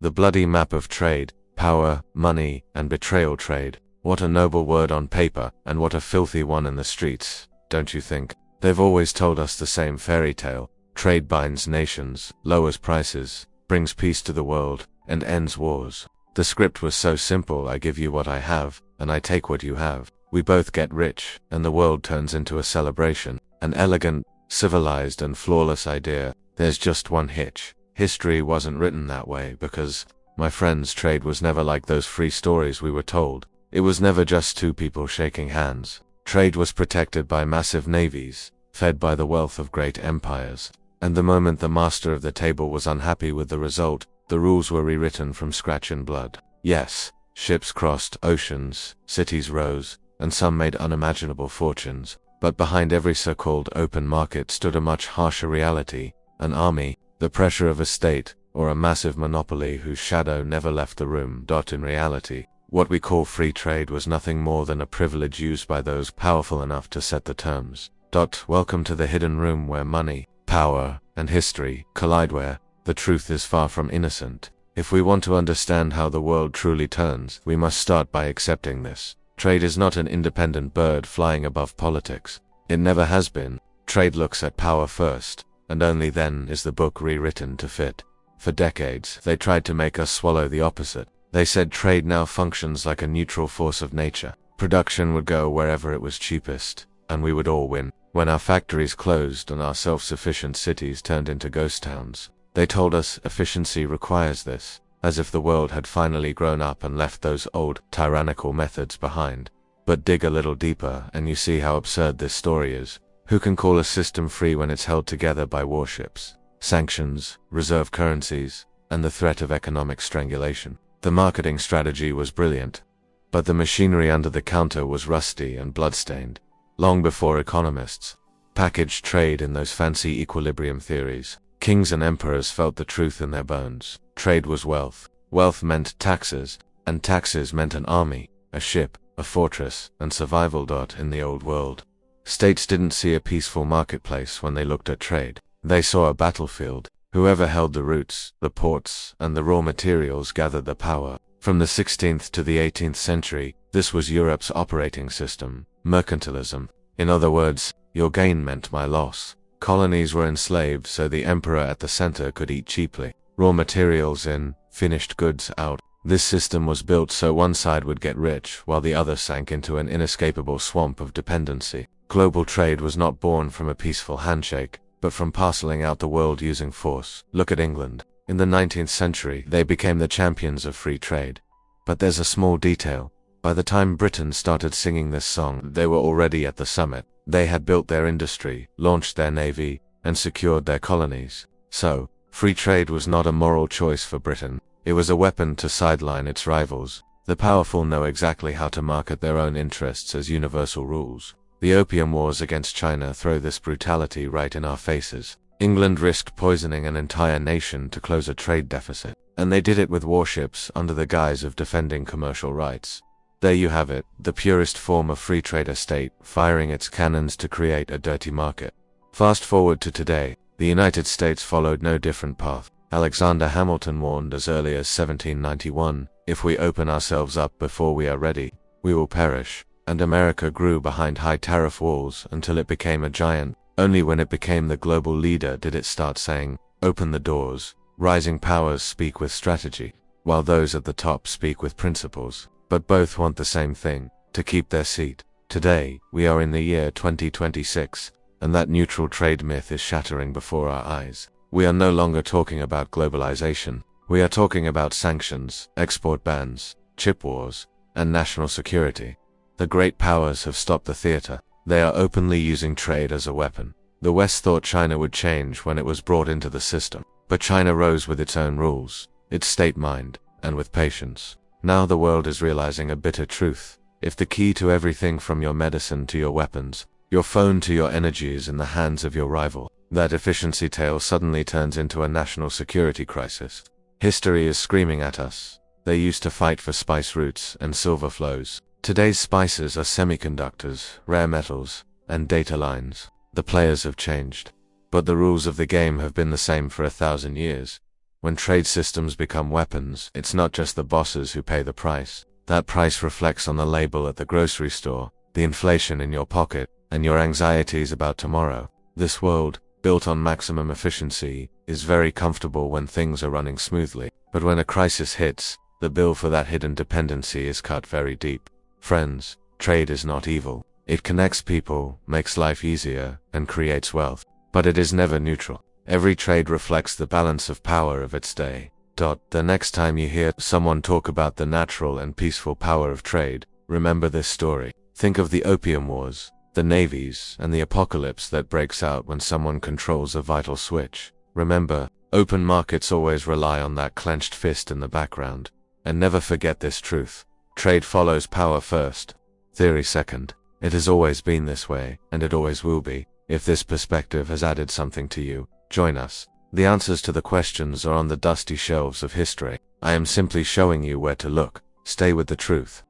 The bloody map of trade, power, money, and betrayal trade. What a noble word on paper, and what a filthy one in the streets, don't you think? They've always told us the same fairy tale. Trade binds nations, lowers prices, brings peace to the world, and ends wars. The script was so simple: I give you what I have, and I take what you have. We both get rich, and the world turns into a celebration. An elegant, civilized, and flawless idea. There's just one hitch. History wasn't written that way because, my friends, trade was never like those free stories we were told. It was never just two people shaking hands. Trade was protected by massive navies, fed by the wealth of great empires. And the moment the master of the table was unhappy with the result, the rules were rewritten from scratch in blood. Yes, ships crossed oceans, cities rose, and some made unimaginable fortunes. But behind every so-called open market stood a much harsher reality: an army, the pressure of a state, or a massive monopoly whose shadow never left the room. In reality, what we call free trade was nothing more than a privilege used by those powerful enough to set the terms. Welcome to the hidden room where money, power, and history collide, where the truth is far from innocent. If we want to understand how the world truly turns, we must start by accepting this. Trade is not an independent bird flying above politics. It never has been. Trade looks at power first, and only then is the book rewritten to fit. For decades, they tried to make us swallow the opposite. They said trade now functions like a neutral force of nature. Production would go wherever it was cheapest, and we would all win. When our factories closed and our self-sufficient cities turned into ghost towns, they told us efficiency requires this, as if the world had finally grown up and left those old, tyrannical methods behind. But dig a little deeper and you see how absurd this story is. Who can call a system free when it's held together by warships, sanctions, reserve currencies, and the threat of economic strangulation? The marketing strategy was brilliant, but the machinery under the counter was rusty and bloodstained. Long before economists packaged trade in those fancy equilibrium theories, kings and emperors felt the truth in their bones. Trade was wealth. Wealth meant taxes, and taxes meant an army, a ship, a fortress, and survival. In the old world, states didn't see a peaceful marketplace when they looked at trade. They saw a battlefield. Whoever held the routes, the ports, and the raw materials gathered the power. From the 16th to the 18th century, this was Europe's operating system: mercantilism. In other words, your gain meant my loss. Colonies were enslaved so the emperor at the center could eat cheaply. Raw materials in, finished goods out. This system was built so one side would get rich while the other sank into an inescapable swamp of dependency. Global trade was not born from a peaceful handshake, but from parceling out the world using force. Look at England. In the 19th century, they became the champions of free trade. But there's a small detail. By the time Britain started singing this song, they were already at the summit. They had built their industry, launched their navy, and secured their colonies. So, free trade was not a moral choice for Britain. It was a weapon to sideline its rivals. The powerful know exactly how to market their own interests as universal rules. The Opium Wars against China throw this brutality right in our faces. England risked poisoning an entire nation to close a trade deficit, and they did it with warships under the guise of defending commercial rights. There you have it, the purest form of free trade state, firing its cannons to create a dirty market. Fast forward to today, the United States followed no different path. Alexander Hamilton warned as early as 1791, if we open ourselves up before we are ready, we will perish. And America grew behind high tariff walls until it became a giant. Only when it became the global leader did it start saying, open the doors. Rising powers speak with strategy, while those at the top speak with principles. But both want the same thing, to keep their seat. Today, we are in the year 2026, and that neutral trade myth is shattering before our eyes. We are no longer talking about globalization. We are talking about sanctions, export bans, chip wars, and national security. The great powers have stopped the theater. They are openly using trade as a weapon. The West thought China would change when it was brought into the system. But China rose with its own rules, its state mind, and with patience. Now the world is realizing a bitter truth. If the key to everything from your medicine to your weapons, your phone to your energy is in the hands of your rival, that efficiency tale suddenly turns into a national security crisis. History is screaming at us. They used to fight for spice routes and silver flows. Today's spices are semiconductors, rare metals, and data lines. The players have changed, but the rules of the game have been the same for 1,000 years. When trade systems become weapons, it's not just the bosses who pay the price. That price reflects on the label at the grocery store, the inflation in your pocket, and your anxieties about tomorrow. This world, built on maximum efficiency, is very comfortable when things are running smoothly. But when a crisis hits, the bill for that hidden dependency is cut very deep. Friends, trade is not evil. It connects people, makes life easier, and creates wealth. But it is never neutral. Every trade reflects the balance of power of its day. The next time you hear someone talk about the natural and peaceful power of trade, remember this story. Think of the Opium Wars, the navies, and the apocalypse that breaks out when someone controls a vital switch. Remember, open markets always rely on that clenched fist in the background. And never forget this truth. Trade follows power first, theory second. It has always been this way, and it always will be. If this perspective has added something to you, join us. The answers to the questions are on the dusty shelves of history. I am simply showing you where to look. Stay with the truth.